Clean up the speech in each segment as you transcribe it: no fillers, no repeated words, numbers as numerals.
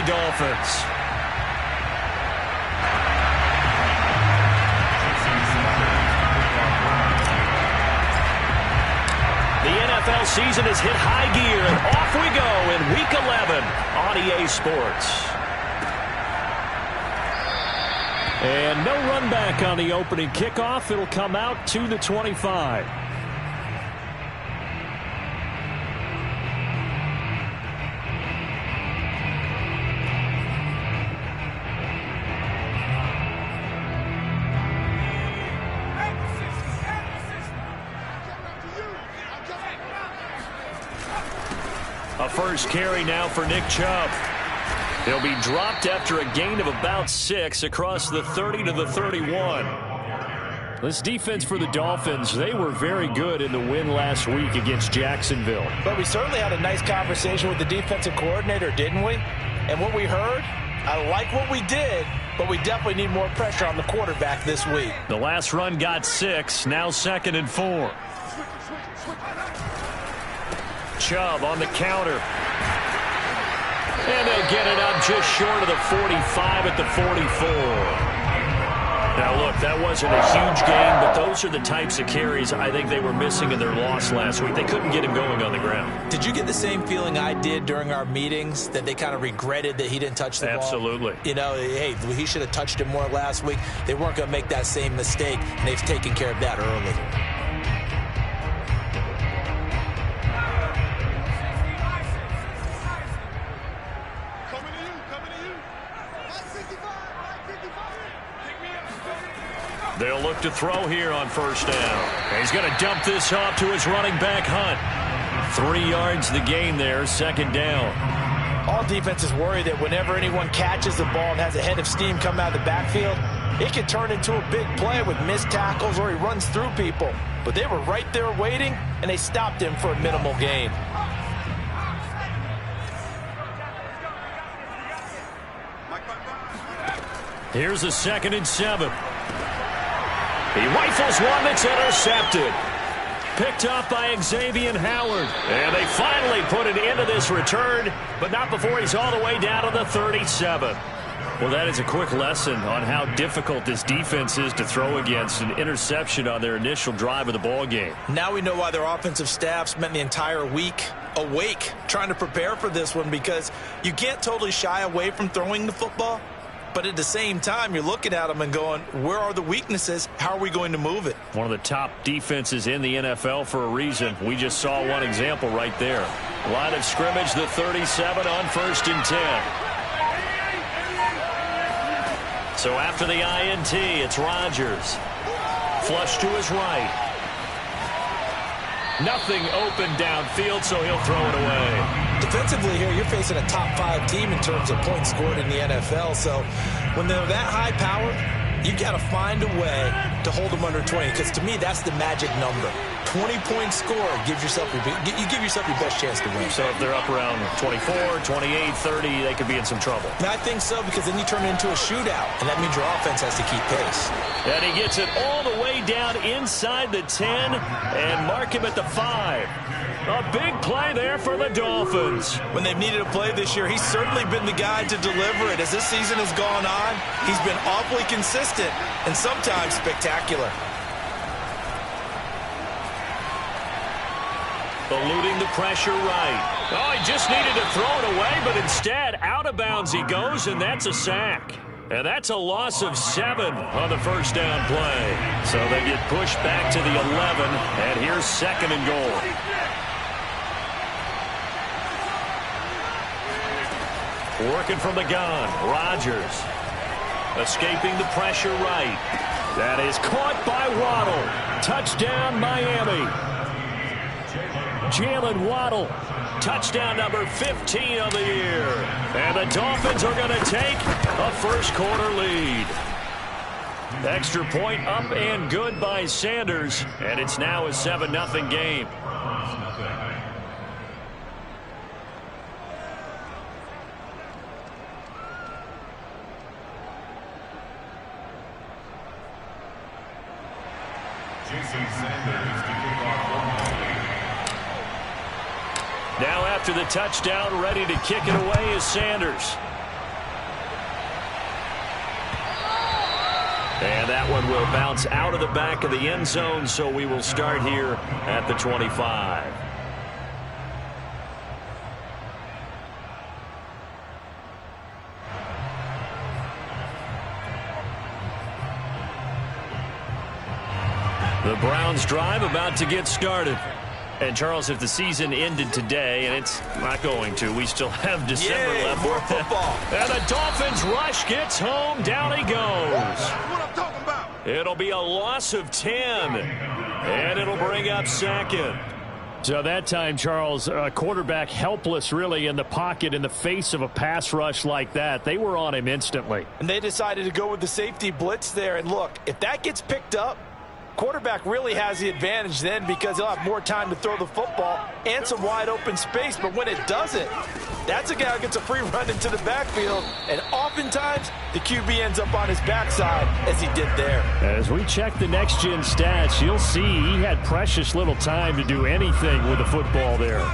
Miami Dolphins. The NFL season has hit high gear, and off we go in Week 11 on EA Sports. And no run back on the opening kickoff. It'll come out to the 25. A first carry now for Nick Chubb. He'll be dropped after a gain of about 6 across the 30 to the 31. This defense for the Dolphins, they were very good in the win last week against Jacksonville. But we certainly had a nice conversation with the defensive coordinator, didn't we? And what we heard, I like what we did, but we definitely need more pressure on the quarterback this week. The last run got 6, now 2nd and 4. Chubb on the counter. And they'll get it up just short of the 45 at the 44. Now, look, that wasn't a huge gain, but those are the types of carries I think they were missing in their loss last week. They couldn't get him going on the ground. Did you get the same feeling I did during our meetings, that they kind of regretted that he didn't touch the ball? Absolutely. You know, hey, he should have touched it more last week. They weren't going to make that same mistake, and they've taken care of that early. They'll look to throw here on first down. He's going to dump this off to his running back, Hunt. 3 yards the gain there, 2nd down. All defenses worry that whenever anyone catches the ball and has a head of steam come out of the backfield, it can turn into a big play with missed tackles or he runs through people. But they were right there waiting, and they stopped him for a minimal gain. Here's a 2nd and 7. He rifles one that's intercepted. Picked off by Xavier Howard. And they finally put it into this return, but not before he's all the way down to the 37. Well, that is a quick lesson on how difficult this defense is to throw against. An interception on their initial drive of the ball game. Now we know why their offensive staff spent the entire week awake trying to prepare for this one, because you can't totally shy away from throwing the football. But at the same time, you're looking at them and going, where are the weaknesses? How are we going to move it? One of the top defenses in the NFL for a reason. We just saw one example right there. Line of scrimmage, the 37 on 1st and 10. So after the INT, it's Rodgers. Flush to his right. Nothing open downfield, so he'll throw it away. Defensively here, you're facing a top 5 team in terms of points scored in the NFL. So when they're that high powered, you got to find a way to hold them under 20. Because to me, that's the magic number. 20-point score gives yourself you give yourself your best chance to win. So if they're up around 24, 28, 30, they could be in some trouble. And I think so, because then you turn it into a shootout, and that means your offense has to keep pace. And he gets it all the way down inside the 10 and mark him at the 5. A big play there for the Dolphins. When they've needed a play this year, he's certainly been the guy to deliver it. As this season has gone on, he's been awfully consistent and sometimes spectacular. Eluding the pressure right. Oh, he just needed to throw it away, but instead, out of bounds he goes, and that's a sack. And that's a loss of 7 on the first down play. So they get pushed back to the 11, and here's 2nd and goal. Working from the gun, Rodgers. Escaping the pressure right. That is caught by Waddle. Touchdown, Miami. Jalen Waddle, touchdown number 15 of the year. And the Dolphins are going to take a first-quarter lead. Extra point up and good by Sanders, and it's now a 7-0 game. Now after the touchdown, ready to kick it away is Sanders. And that one will bounce out of the back of the end zone, so we will start here at the 25. The Browns drive about to get started. And, Charles, if the season ended today, and it's not going to, we still have December left. More football. And the Dolphins rush gets home. Down he goes. What I'm talking about. It'll be a loss of 10. And it'll bring up second. So that time, Charles, quarterback helpless really in the pocket in the face of a pass rush like that. They were on him instantly. And they decided to go with the safety blitz there. And look, if that gets picked up, quarterback really has the advantage then because he'll have more time to throw the football and some wide open space. But when it doesn't, that's a guy who gets a free run into the backfield. And oftentimes, the QB ends up on his backside as he did there. As we check the next-gen stats, you'll see he had precious little time to do anything with the football there.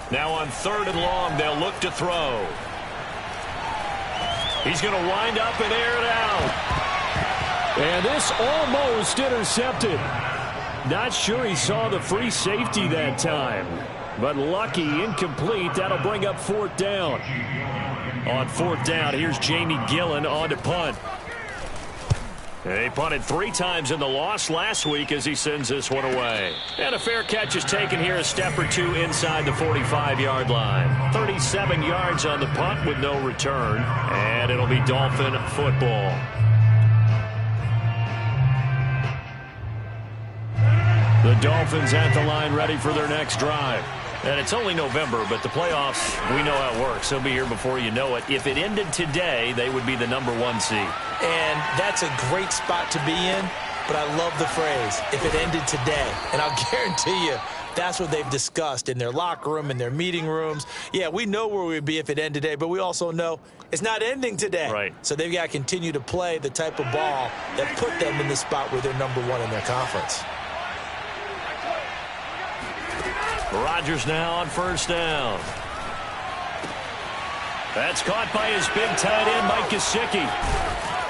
Now on 3rd and long, they'll look to throw. He's going to wind up and air it out. And this almost intercepted. Not sure he saw the free safety that time. But lucky, incomplete. That'll bring up 4th down. On 4th down, here's Jamie Gillen on to punt. He punted 3 times in the loss last week as he sends this one away. And a fair catch is taken here, a step or two inside the 45-yard line. 37 yards on the punt with no return. And it'll be Dolphin football. The Dolphins at the line ready for their next drive. And it's only November, but the playoffs, we know how it works. They'll be here before you know it. If it ended today, they would be the #1 seed. And that's a great spot to be in, but I love the phrase, if it ended today. And I'll guarantee you, that's what they've discussed in their locker room, in their meeting rooms. Yeah, we know where we'd be if it ended today, but we also know it's not ending today. Right. So they've got to continue to play the type of ball that put them in the spot where they're #1 in their conference. Rodgers now on 1st down. That's caught by his big tight end, Mike Gesicki.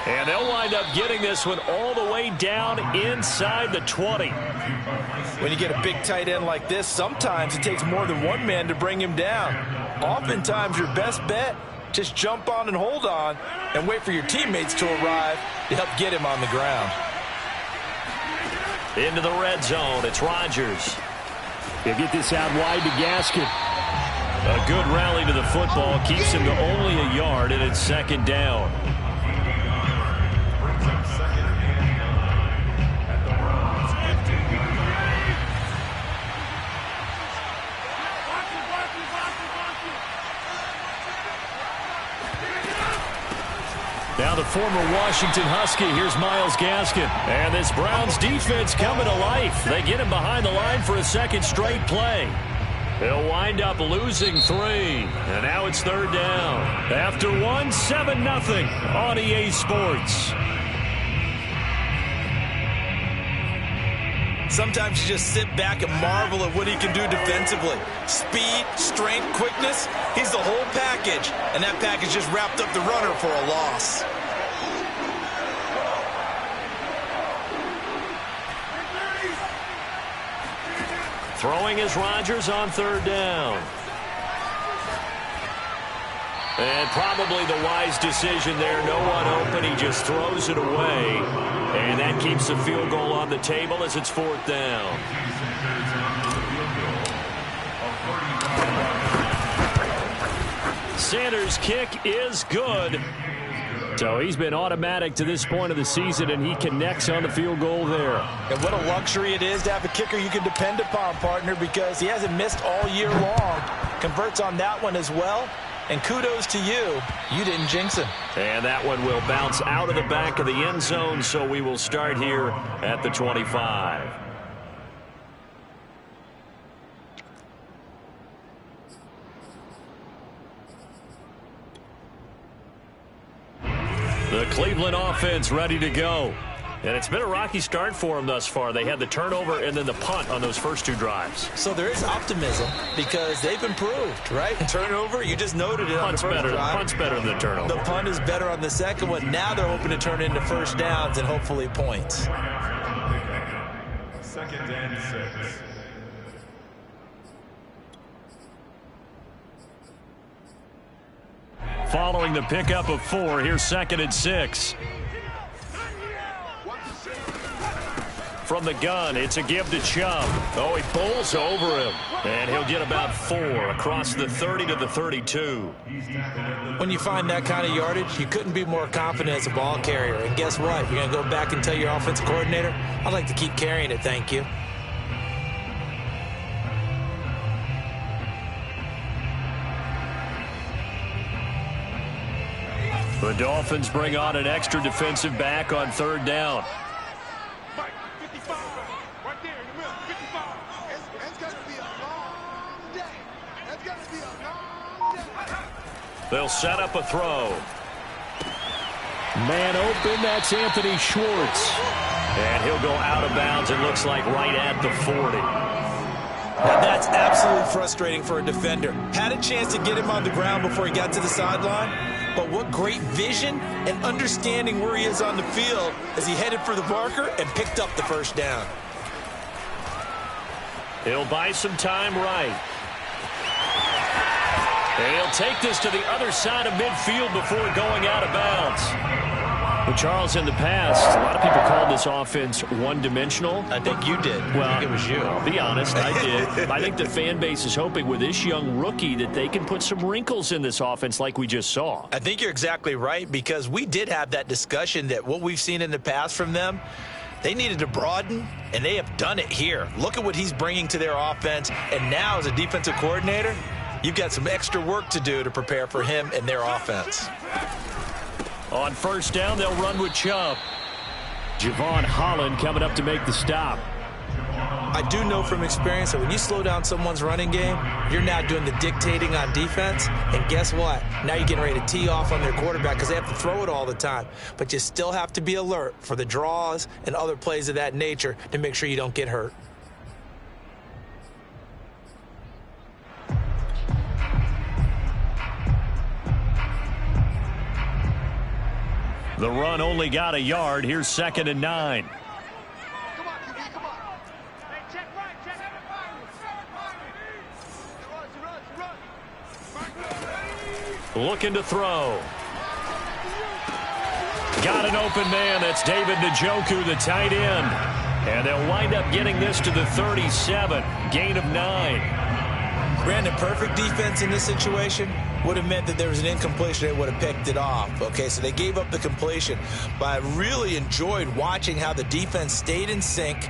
And they'll wind up getting this one all the way down inside the 20. When you get a big tight end like this, sometimes it takes more than one man to bring him down. Oftentimes, your best bet, just jump on and hold on and wait for your teammates to arrive to help get him on the ground. Into the red zone, it's Rodgers. He'll get this out wide to Gaskin. A good rally to the football keeps him to only a yard, and it's 2nd down. Now the former Washington Husky, here's Myles Gaskin. And this Browns defense coming to life. They get him behind the line for a 2nd straight play. They'll wind up losing 3. And now it's 3rd down. After 1, 7-0 on EA Sports. Sometimes you just sit back and marvel at what he can do defensively. Speed, strength, quickness, he's the whole package. And that package just wrapped up the runner for a loss. Throwing is Rodgers on 3rd down. And probably the wise decision there. No one open. He just throws it away. And that keeps the field goal on the table as it's 4th down. Sanders' kick is good. So he's been automatic to this point of the season, and he connects on the field goal there. And what a luxury it is to have a kicker you can depend upon, partner, because he hasn't missed all year long. Converts on that one as well. And kudos to you. You didn't jinx him. And that one will bounce out of the back of the end zone, so we will start here at the 25. The Cleveland offense ready to go. And it's been a rocky start for them thus far. They had the turnover and then the punt on those first 2 drives. So there is optimism because they've improved, right? Turnover, you just noted it on the first drive. Punt's better than the turnover. The punt is better on the second one. Now they're hoping to turn into first downs and hopefully points. 2nd and 6. Following the pickup of 4, here's 2nd and 6. From the gun, it's a give to Chubb. Oh, he bowls over him. And he'll get about 4 across the 30 to the 32. When you find that kind of yardage, you couldn't be more confident as a ball carrier. And guess what? You're going to go back and tell your offensive coordinator, I'd like to keep carrying it, thank you. The Dolphins bring on an extra defensive back on 3rd down. They'll set up a throw. Man open, that's Anthony Schwartz. And he'll go out of bounds, it looks like right at the 40. Now that's absolutely frustrating for a defender. Had a chance to get him on the ground before he got to the sideline, but what great vision and understanding where he is on the field as he headed for the marker and picked up the first down. He'll buy some time right. And he'll take this to the other side of midfield before going out of bounds. Well, Charles, in the past, a lot of people called this offense one-dimensional. I think you did. Well, I think it was you. I'll be honest, I did. I think the fan base is hoping with this young rookie that they can put some wrinkles in this offense like we just saw. I think you're exactly right because we did have that discussion that what we've seen in the past from them, they needed to broaden, and they have done it here. Look at what he's bringing to their offense, and now as a defensive coordinator, you've got some extra work to do to prepare for him and their offense. On 1st down, they'll run with Chubb. Javon Holland coming up to make the stop. I do know from experience that when you slow down someone's running game, you're now doing the dictating on defense. And guess what? Now you're getting ready to tee off on their quarterback because they have to throw it all the time. But you still have to be alert for the draws and other plays of that nature to make sure you don't get hurt. The run only got a yard. Here's 2nd and 9. Come on, QB, come on. Hey, check right, check right. Looking to throw. Got an open man. That's David Njoku, the tight end. And they'll wind up getting this to the 37. Gain of 9. Brandon, perfect defense in this situation would have meant that there was an incompletion. They would have picked it off. Okay, so they gave up the completion. But I really enjoyed watching how the defense stayed in sync,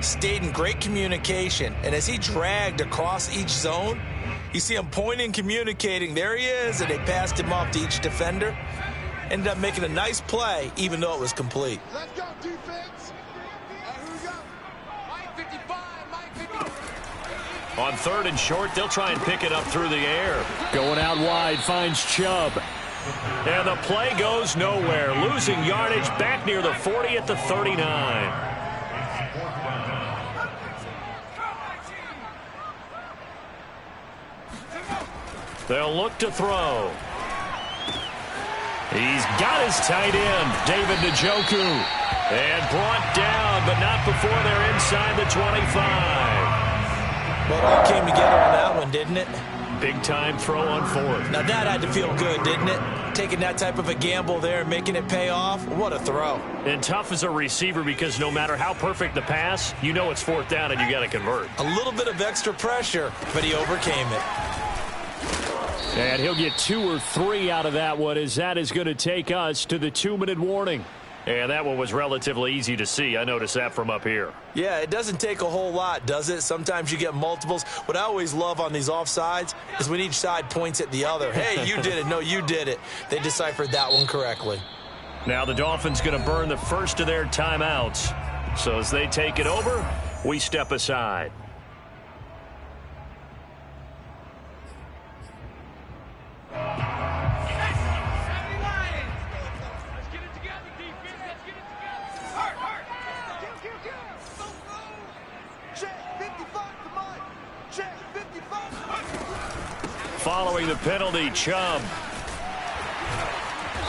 stayed in great communication. And as he dragged across each zone, you see him pointing, communicating. There he is, and they passed him off to each defender. Ended up making a nice play, even though it was complete. Let's go, defense. Here we go. Mike 55, Mike 55. On 3rd and short, they'll try and pick it up through the air. Going out wide, finds Chubb. And the play goes nowhere. Losing yardage back near the 40 at the 39. They'll look to throw. He's got his tight end, David Njoku. And brought down, but not before they're inside the 25. Well, it all came together on that one, didn't it? Big time throw on 4th. Now that had to feel good, didn't it? Taking that type of a gamble there and making it pay off. What a throw. And tough as a receiver because no matter how perfect the pass, you know it's 4th down and you got to convert. A little bit of extra pressure, but he overcame it. And he'll get 2 or 3 out of that one as that is going to take us to the 2-minute warning. And that one was relatively easy to see. I noticed that from up here. Yeah, it doesn't take a whole lot, does it? Sometimes you get multiples. What I always love on these offsides is when each side points at the other. Hey, you did it. No, you did it. They deciphered that one correctly. Now the Dolphins going to burn the first of their timeouts. So as they take it over, we step aside. Let's get it following the penalty. Chubb.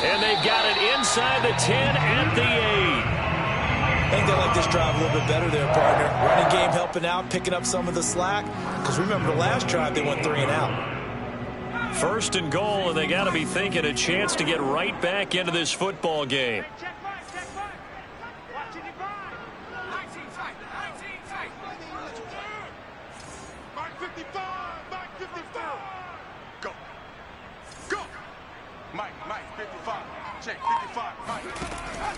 And they've got it inside the 10 at the 8. I think they like this drive a little bit better there, partner. Running game helping out, picking up some of the slack. Because remember, the last drive, they went 3 and out. First and goal, and they got to be thinking a chance to get right back into this football game.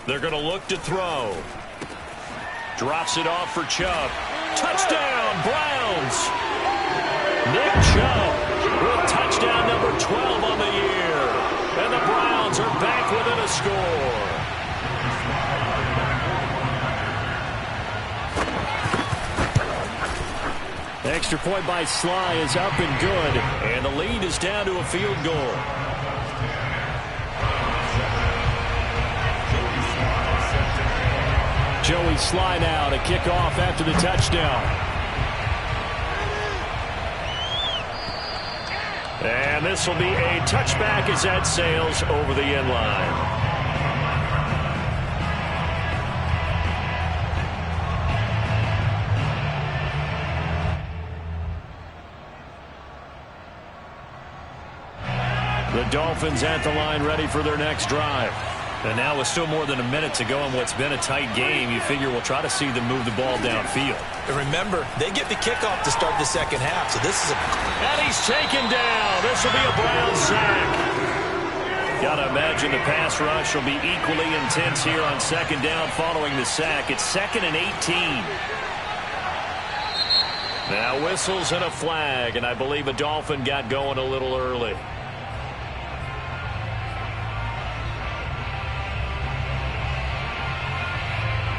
They're going to look to throw. Drops it off for Chubb. Touchdown, Browns! Nick Chubb with touchdown number 12 on the year. And the Browns are back within a score. Extra point by Sly is up and good. And the lead is down to a field goal. Joey Sly now to kick off after the touchdown. And this will be a touchback as that sails over the end line. The Dolphins at the line ready for their next drive. And now with still more than a minute to go in what's been a tight game, you figure we'll try to see them move the ball downfield. And remember, they get the kickoff to start the second half, so this is a... And he's taken down. This will be a Brown sack. Got to imagine the pass rush will be equally intense here on second down following the sack. It's 2nd and 18. Now whistles and a flag, and I believe a Dolphin got going a little early.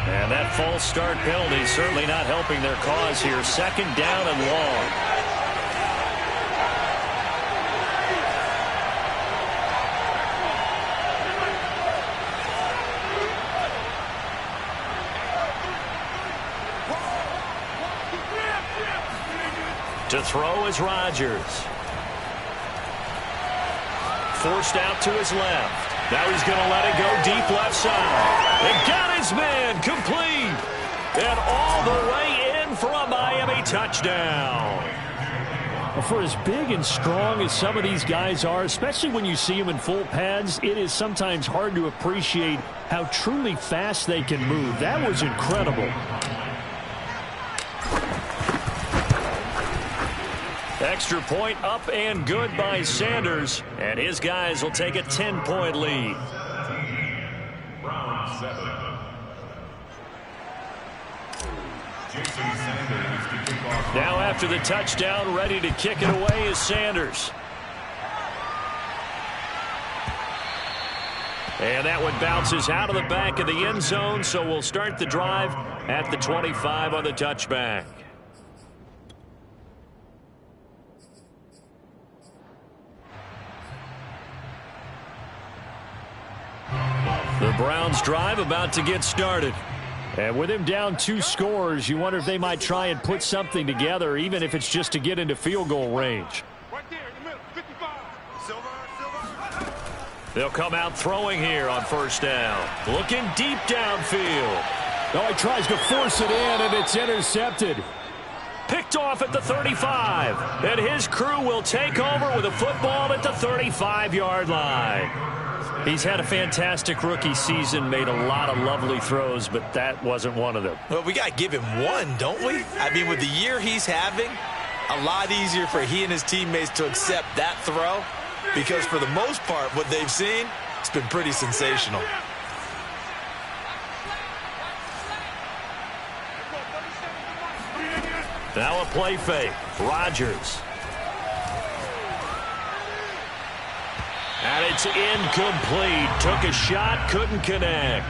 And that false start penalty certainly not helping their cause here. 2nd down and long. To throw is Rodgers. Forced out to his left. Now he's going to let it go deep left side. And got his man complete. And all the way in for a Miami touchdown. Well, for as big and strong as some of these guys are, especially when you see them in full pads, it is sometimes hard to appreciate how truly fast they can move. That was incredible. Extra point up and good by Sanders. And his guys will take a 10-point lead. Now after the touchdown, ready to kick it away is Sanders. And that one bounces out of the back of the end zone, so we'll start the drive at the 25 on the touchback. The Browns drive about to get started. And with him down 2 scores, you wonder if they might try and put something together, even if it's just to get into field goal range. Right there in the middle, 55. Silver. They'll come out throwing here on first down. Looking deep downfield. Oh, he tries to force it in, and it's intercepted. Picked off at the 35. And his crew will take over with a football at the 35-yard line. He's had a fantastic rookie season, made a lot of lovely throws, but that wasn't one of them. Well, we got to give him one, don't we? I mean, with the year he's having, a lot easier for he and his teammates to accept that throw, because for the most part, what they've seen, it's been pretty sensational. Now a play fake. Rodgers. And it's incomplete. Took a shot, couldn't connect.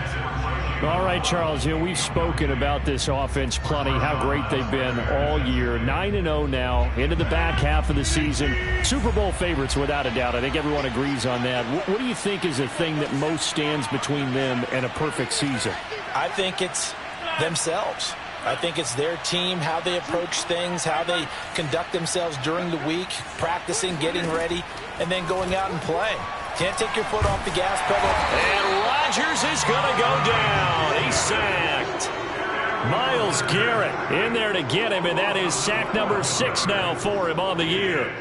All right, Charles, we've spoken about this offense plenty, how great they've been all year. 9-0 now, into the back half of the season. Super Bowl favorites, without a doubt. I think everyone agrees on that. What do you think is the thing that most stands between them and a perfect season? I think it's themselves. I think it's their team, how they approach things, how they conduct themselves during the week, practicing, getting ready, and then going out and playing. Can't take your foot off the gas pedal. And Rodgers is going to go down. He's sacked. Myles Garrett in there to get him, and that is sack number 6 now for him on the year.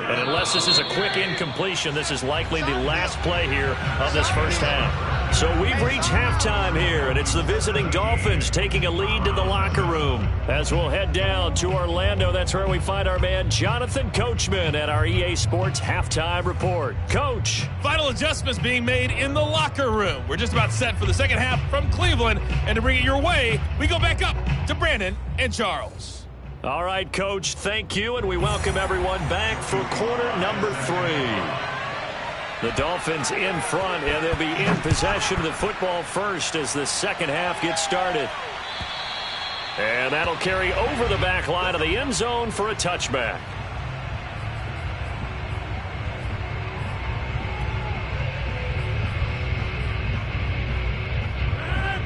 And unless this is a quick incompletion, this is likely the last play here of this first half. So we've reached halftime here, and it's the visiting Dolphins taking a lead to the locker room. As we'll head down to Orlando, that's where we find our man Jonathan Coachman at our EA Sports Halftime Report. Coach. Final adjustments being made in the locker room. We're just about set for the second half from Cleveland. And to bring it your way, we go back up to Brandon and Charles. All right, Coach, thank you, and we welcome everyone back for quarter number 3. The Dolphins in front, and they'll be in possession of the football first as the second half gets started. And that'll carry over the back line of the end zone for a touchback.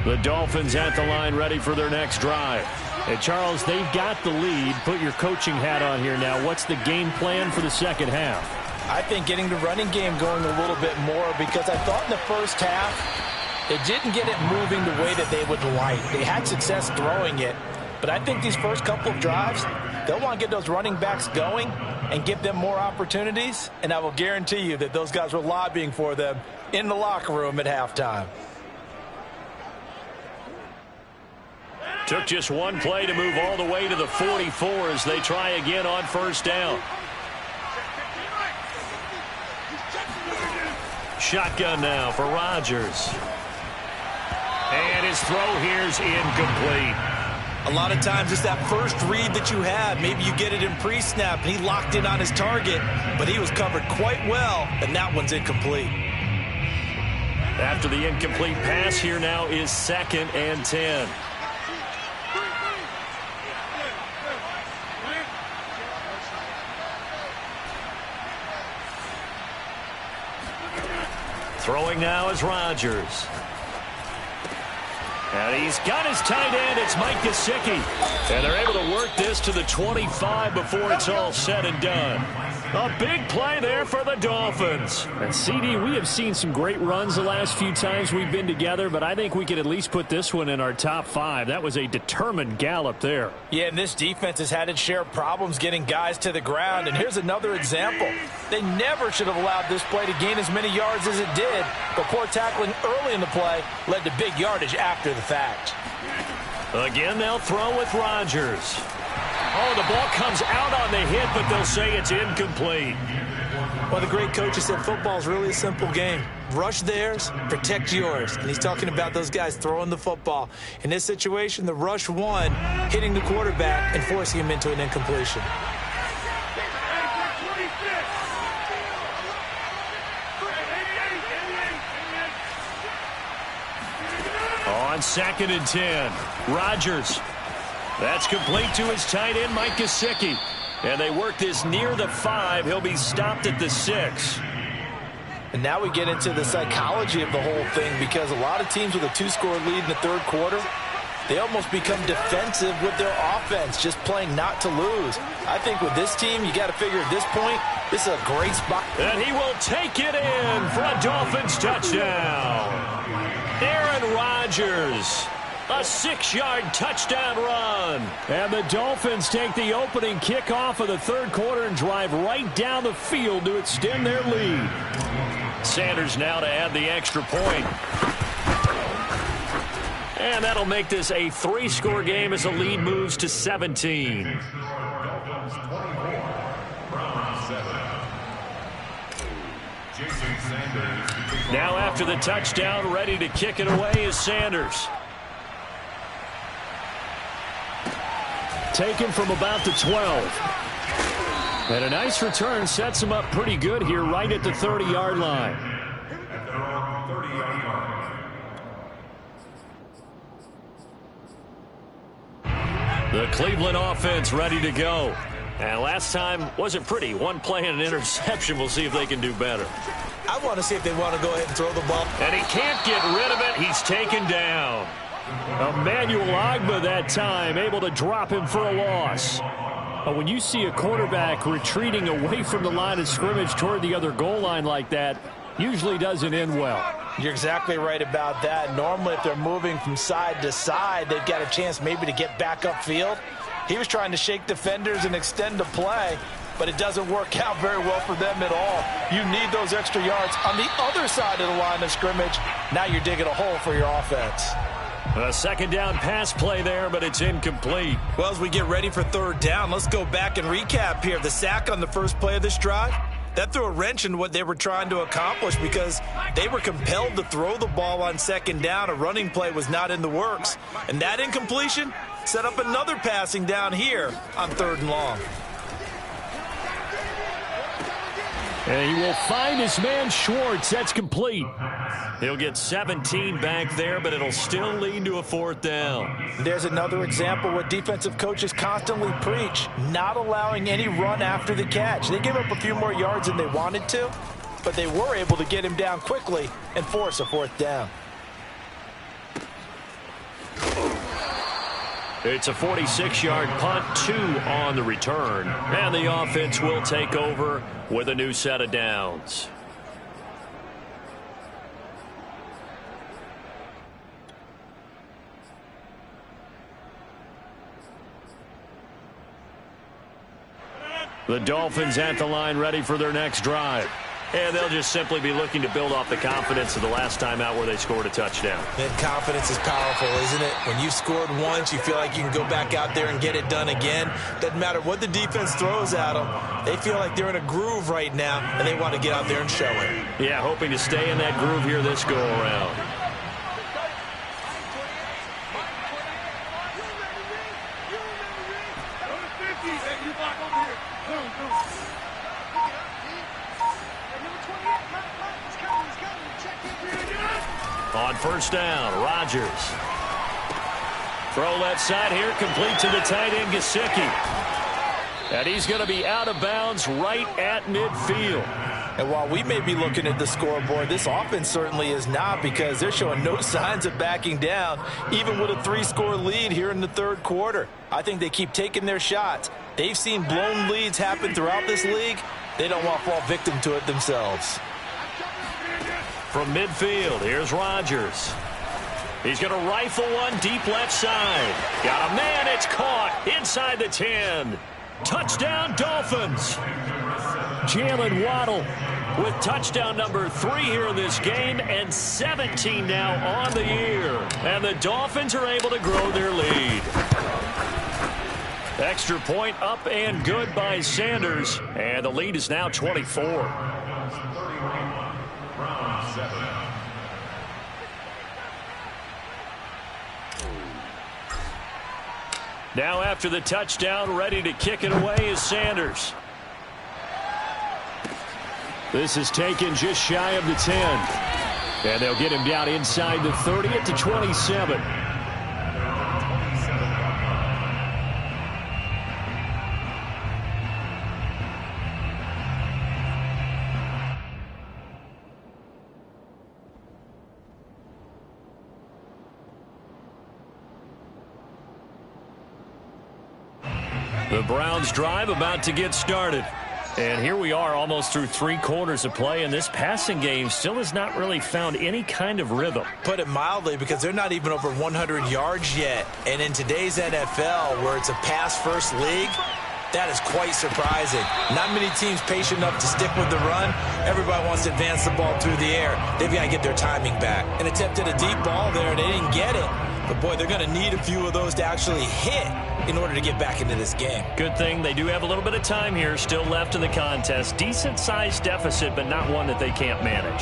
The Dolphins at the line ready for their next drive. And Charles, they've got the lead. Put your coaching hat on here now. What's the game plan for the second half? I think getting the running game going a little bit more, because I thought in the first half they didn't get it moving the way that they would like. They had success throwing it, but I think these first couple of drives, they'll want to get those running backs going and give them more opportunities, and I will guarantee you that those guys were lobbying for them in the locker room at halftime. Took just one play to move all the way to the 44 as they try again on first down. Shotgun now for Rodgers. And his throw here's incomplete. A lot of times it's that first read that you have. Maybe you get it in pre-snap, and he locked in on his target, but he was covered quite well, and that one's incomplete. After the incomplete pass, here now is 2nd and 10. Throwing now is Rodgers. And he's got his tight end. It's Mike Gesicki. And they're able to work this to the 25 before it's all said and done. A big play there for the Dolphins. And CD, we have seen some great runs the last few times we've been together, but I think we could at least put this one in our top 5. That was a determined gallop there. Yeah, and this defense has had its share of problems getting guys to the ground. And here's another example. They never should have allowed this play to gain as many yards as it did, but poor tackling early in the play led to big yardage after the fact. Again, they'll throw with Rodgers. Oh, the ball comes out on the hit, but they'll say it's incomplete. Well, the great coach said football is really a simple game. Rush theirs, protect yours. And he's talking about those guys throwing the football. In this situation, the rush one, hitting the quarterback and forcing him into an incompletion. On 2nd and 10, Rodgers. That's complete to his tight end, Mike Gesicki. And they work this near the 5. He'll be stopped at the 6. And now we get into the psychology of the whole thing, because a lot of teams with a 2-score lead in the third quarter, they almost become defensive with their offense, just playing not to lose. I think with this team, you got to figure at this point, this is a great spot. And he will take it in for a Dolphins touchdown. Aaron Rodgers. A 6-yard touchdown run. And the Dolphins take the opening kickoff of the third quarter and drive right down the field to extend their lead. Sanders now to add the extra point. And that'll make this a 3-score game as the lead moves to 17. Now after the touchdown, ready to kick it away is Sanders. Taken from about the 12. And a nice return sets him up pretty good here right at the 30-yard line. The Cleveland offense ready to go. And last time wasn't pretty. One play and an interception. We'll see if they can do better. I want to see if they want to go ahead and throw the ball. And he can't get rid of it. He's taken down. Emmanuel Ogbah that time, able to drop him for a loss. When you see a quarterback retreating away from the line of scrimmage toward the other goal line like that, usually doesn't end well. You're exactly right about that. Normally, if they're moving from side to side, they've got a chance maybe to get back upfield. He was trying to shake defenders and extend the play, but it doesn't work out very well for them at all. You need those extra yards on the other side of the line of scrimmage. Now you're digging a hole for your offense. A second down pass play there, but it's incomplete. Well, as we get ready for third down, let's go back and recap here. The sack on the first play of this drive, that threw a wrench in what they were trying to accomplish because they were compelled to throw the ball on second down. A running play was not in the works. And that incompletion set up another passing down here on third and long. And he will find his man Schwartz. That's complete. He'll get 17 back there, but it'll still lead to a fourth down. There's another example what defensive coaches constantly preach, not allowing any run after the catch. They gave up a few more yards than they wanted to, but they were able to get him down quickly and force a fourth down. It's a 46-yard punt, 2 on the return. And the offense will take over with a new set of downs. The Dolphins at the line ready for their next drive. And they'll just simply be looking to build off the confidence of the last time out where they scored a touchdown. And confidence is powerful, isn't it? When you scored once, you feel like you can go back out there and get it done again. Doesn't matter what the defense throws at them. They feel like they're in a groove right now, and they want to get out there and show it. Yeah, hoping to stay in that groove here this go-around. On first down, Rodgers. Throw left side here, complete to the tight end, Gesicki. And he's going to be out of bounds right at midfield. And while we may be looking at the scoreboard, this offense certainly is not, because they're showing no signs of backing down, even with a 3-score lead here in the third quarter. I think they keep taking their shots. They've seen blown leads happen throughout this league. They don't want to fall victim to it themselves. From midfield, here's Rodgers. He's going to rifle one deep left side. Got a man, it's caught inside the 10. Touchdown, Dolphins. Jalen Waddle with touchdown number 3 here in this game, and 17 now on the year. And the Dolphins are able to grow their lead. Extra point up and good by Sanders, and the lead is now 24. Now after the touchdown, ready to kick it away is Sanders. This is taken just shy of the 10. And they'll get him down inside the 30 at the 27. The Browns drive about to get started. And here we are almost through 3 quarters of play, and this passing game still has not really found any kind of rhythm. Put it mildly, because they're not even over 100 yards yet. And in today's NFL, where it's a pass-first league, that is quite surprising. Not many teams patient enough to stick with the run. Everybody wants to advance the ball through the air. They've got to get their timing back. And attempted a deep ball there, and they didn't get it. But, boy, they're going to need a few of those to actually hit in order to get back into this game. Good thing they do have a little bit of time here still left in the contest. Decent-sized deficit, but not one that they can't manage.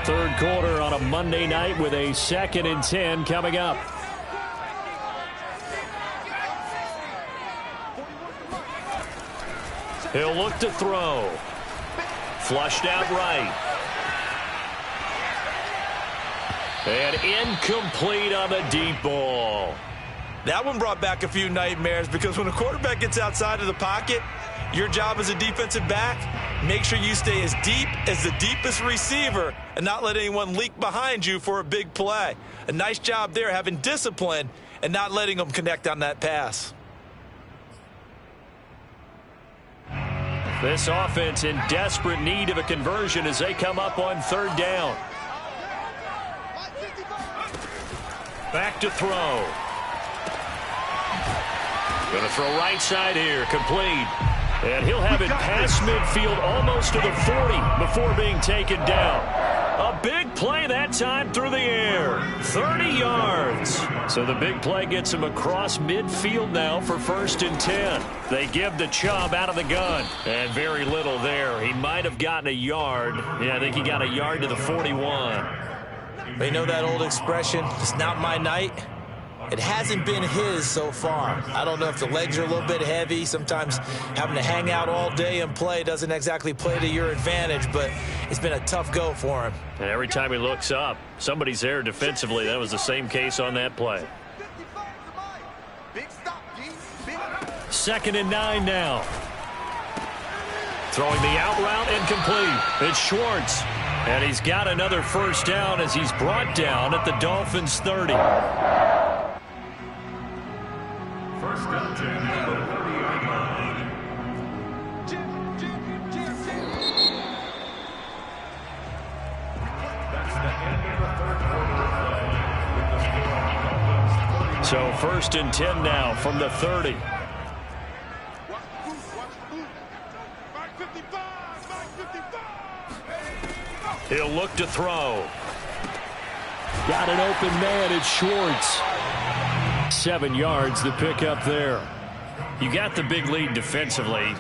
Third quarter on a Monday night with a 2nd and 10 coming up. He'll look to throw. Flushed out right. And incomplete on the deep ball. That one brought back a few nightmares, because when a quarterback gets outside of the pocket, your job as a defensive back Make sure you stay as deep as the deepest receiver and not let anyone leak behind you for a big play. A nice job there having discipline and not letting them connect on that pass. This offense in desperate need of a conversion as they come up on third down. Back to throw. Going to throw right side here, complete. And he'll have it past midfield almost to the 40 before being taken down. A big play that time through the air. 30 yards. So the big play gets him across midfield now for 1st and 10. They give the Chubb out of the gun. And very little there. He might have gotten a yard. Yeah, I think he got a yard to the 41. They know that old expression, it's not my night. It hasn't been his so far. I don't know if the legs are a little bit heavy. Sometimes having to hang out all day and play doesn't exactly play to your advantage, but it's been a tough go for him. And every time he looks up, somebody's there defensively. That was the same case on that play. 2nd and 9 now. Throwing the out route incomplete. It's Schwartz. And he's got another 1st down as he's brought down at the Dolphins' 30. First down, 10 at the 30-yard line. That's the end of the third quarter play. So 1st and 10 now from the 30. He'll look to throw. Got an open man. It's Schwartz. 7 yards to pick up there. You got the big lead defensively.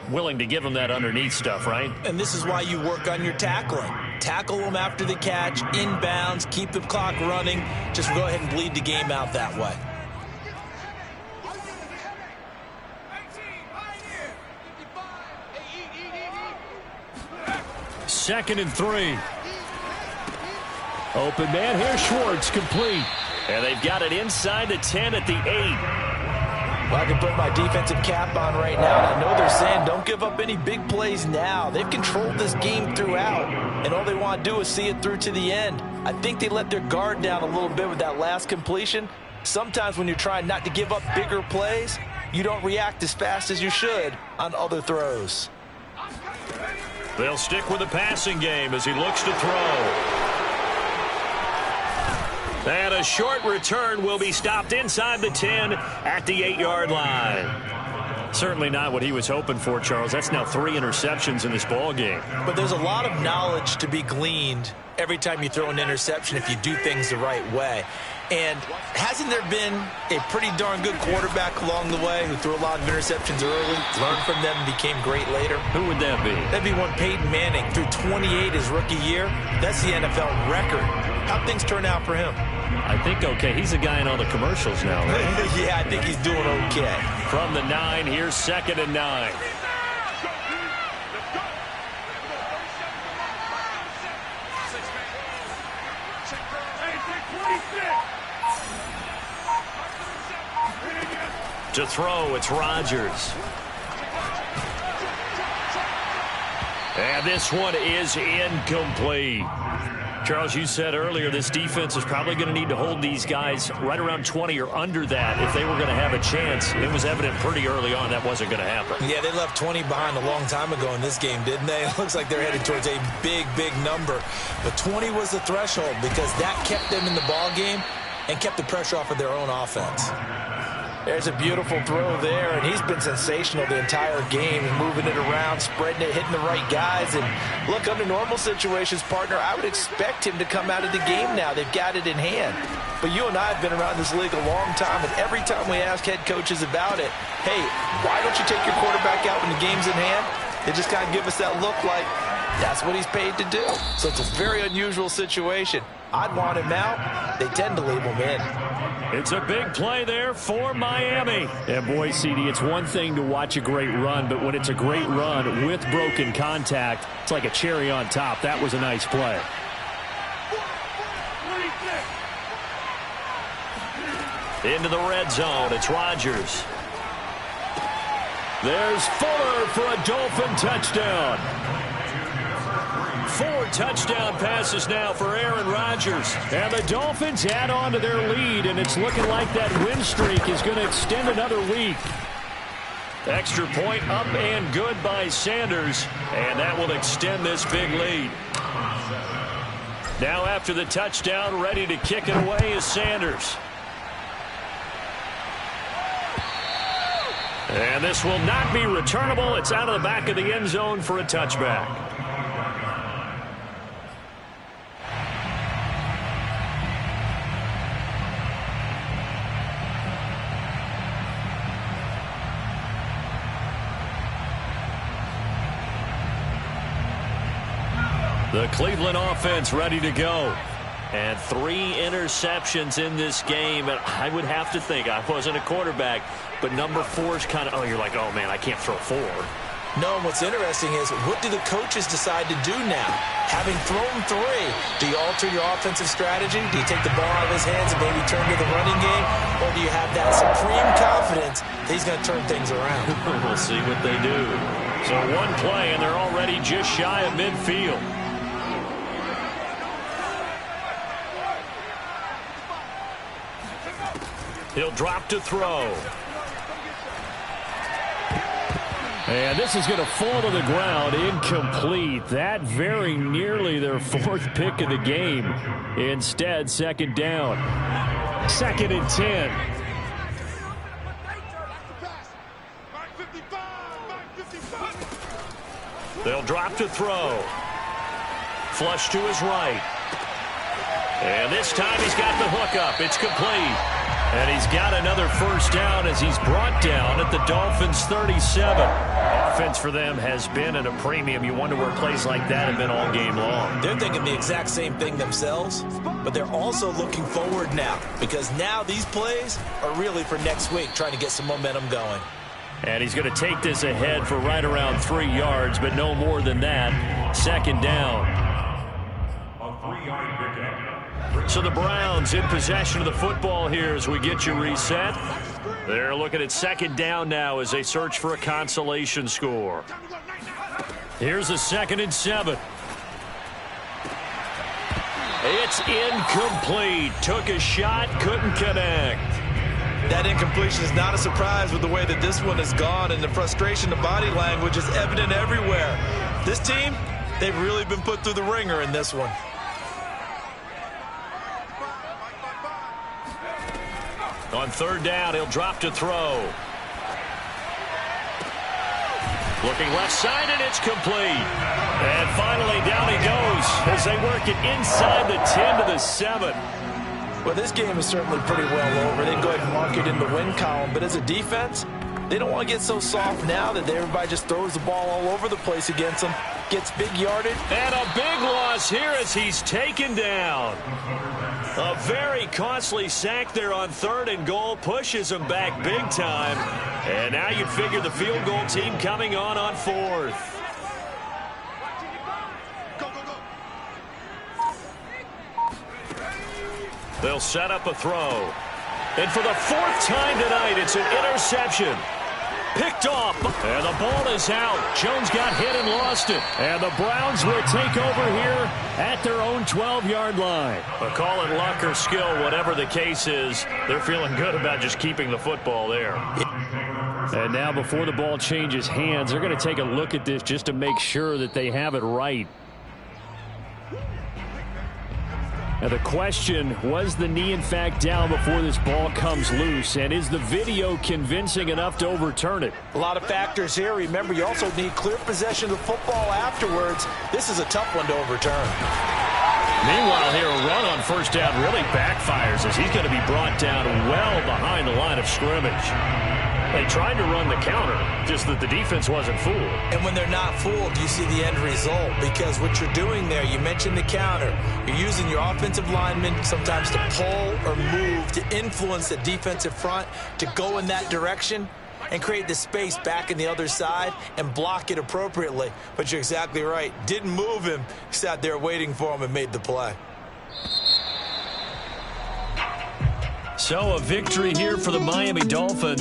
Willing to give him that underneath stuff, right? And this is why you work on your tackling. Tackle them after the catch, inbounds, keep the clock running. Just go ahead and bleed the game out that way. Second and 3. Open man here. Schwartz complete. And they've got it inside the 10 at the 8. Well, I can put my defensive cap on right now, and I know they're saying don't give up any big plays now. They've controlled this game throughout, and all they want to do is see it through to the end. I think they let their guard down a little bit with that last completion. Sometimes when you're trying not to give up bigger plays, you don't react as fast as you should on other throws. They'll stick with the passing game as he looks to throw. And a short return will be stopped inside the 10 at the 8-yard line. Certainly not what he was hoping for, Charles. That's now 3 interceptions in this ball game. But there's a lot of knowledge to be gleaned every time you throw an interception if you do things the right way. And hasn't there been a pretty darn good quarterback along the way who threw a lot of interceptions early, learned from them, and became great later? Who would that be? That'd be one Peyton Manning. Threw 28 his rookie year. That's the NFL record. How'd things turn out for him? I think okay. He's a guy in all the commercials now, right? Yeah, I think he's doing okay. From the 9, here's 2nd and 9. To throw, it's Rodgers. And this one is incomplete. Charles, you said earlier this defense is probably going to need to hold these guys right around 20 or under that if they were going to have a chance. It was evident pretty early on that wasn't going to happen. Yeah, they left 20 behind a long time ago in this game, didn't they? It looks like they're headed towards a big, big number. But 20 was the threshold because that kept them in the ball game and kept the pressure off of their own offense. There's a beautiful throw there, and he's been sensational the entire game, moving it around, spreading it, hitting the right guys. And look, under normal situations, partner, I would expect him to come out of the game now. They've got it in hand. But you and I have been around this league a long time, and every time we ask head coaches about it, hey, why don't you take your quarterback out when the game's in hand? They just kind of give us that look like that's what he's paid to do. So it's a very unusual situation. I'd want him out. They tend to leave him in. It's a big play there for Miami. And boy, CD, it's one thing to watch a great run, but when it's a great run with broken contact, it's like a cherry on top. That was a nice play. Into the red zone, it's Rodgers. There's Fuller for a Dolphin touchdown. 4 touchdown passes now for Aaron Rodgers. And the Dolphins add on to their lead, and it's looking like that win streak is going to extend another week. Extra point up and good by Sanders, and that will extend this big lead. Now after the touchdown, ready to kick it away is Sanders. And this will not be returnable. It's out of the back of the end zone for a touchback. The Cleveland offense ready to go. And 3 interceptions in this game. And I would have to think, I wasn't a quarterback, but number 4 is kind of, you're like, oh, man, I can't throw 4. No, and what's interesting is, what do the coaches decide to do now? Having thrown 3, do you alter your offensive strategy? Do you take the ball out of his hands and maybe turn to the running game? Or do you have that supreme confidence that he's going to turn things around? We'll see what they do. So 1 play, and they're already just shy of midfield. He'll drop to throw. And this is going to fall to the ground, incomplete. That very nearly their 4th pick of the game. Instead, 2nd down. 2nd and 10. They'll drop to throw. Flush to his right. And this time he's got the hook up. It's complete. And he's got another 1st down as he's brought down at the Dolphins' 37. Offense for them has been at a premium. You wonder where plays like that have been all game long. They're thinking the exact same thing themselves, but they're also looking forward now, because now these plays are really for next week, trying to get some momentum going. And he's going to take this ahead for right around 3 yards, but no more than that. 2nd down. A 3-yard pickup. So the Browns in possession of the football here as we get you reset. They're looking at 2nd down now as they search for a consolation score. Here's a 2nd and 7. It's incomplete. Took a shot, couldn't connect. That incompletion is not a surprise with the way that this one has gone, and the frustration, the body language is evident everywhere. This team, they've really been put through the ringer in this one. On 3rd down, he'll drop to throw. Looking left side, and it's complete. And finally, down he goes as they work it inside the 10 to the 7. Well, this game is certainly pretty well over. They'd go ahead and mark it in the win column. But as a defense, they don't want to get so soft now that everybody just throws the ball all over the place against them. Gets big yardage. And a big loss here as he's taken down. A very costly sack there on 3rd and goal. Pushes him back big time. And now you'd figure the field goal team coming on 4th. They'll set up a throw. And for the 4th time tonight, it's an interception. Picked off, and the ball is out. Jones got hit and lost it. And the Browns will take over here at their own 12-yard line. But call it luck or skill, whatever the case is, they're feeling good about just keeping the football there. And now before the ball changes hands, they're going to take a look at this just to make sure that they have it right. Now the question, was the knee in fact down before this ball comes loose? And is the video convincing enough to overturn it? A lot of factors here. Remember, you also need clear possession of the football afterwards. This is a tough one to overturn. Meanwhile here, a run on 1st down really backfires as he's going to be brought down well behind the line of scrimmage. They tried to run the counter, just that the defense wasn't fooled. And when they're not fooled, you see the end result, because what you're doing there, you mentioned the counter. You're using your offensive linemen sometimes to pull or move to influence the defensive front to go in that direction and create the space back in the other side and block it appropriately. But you're exactly right. Didn't move him, sat there waiting for him and made the play. So a victory here for the Miami Dolphins.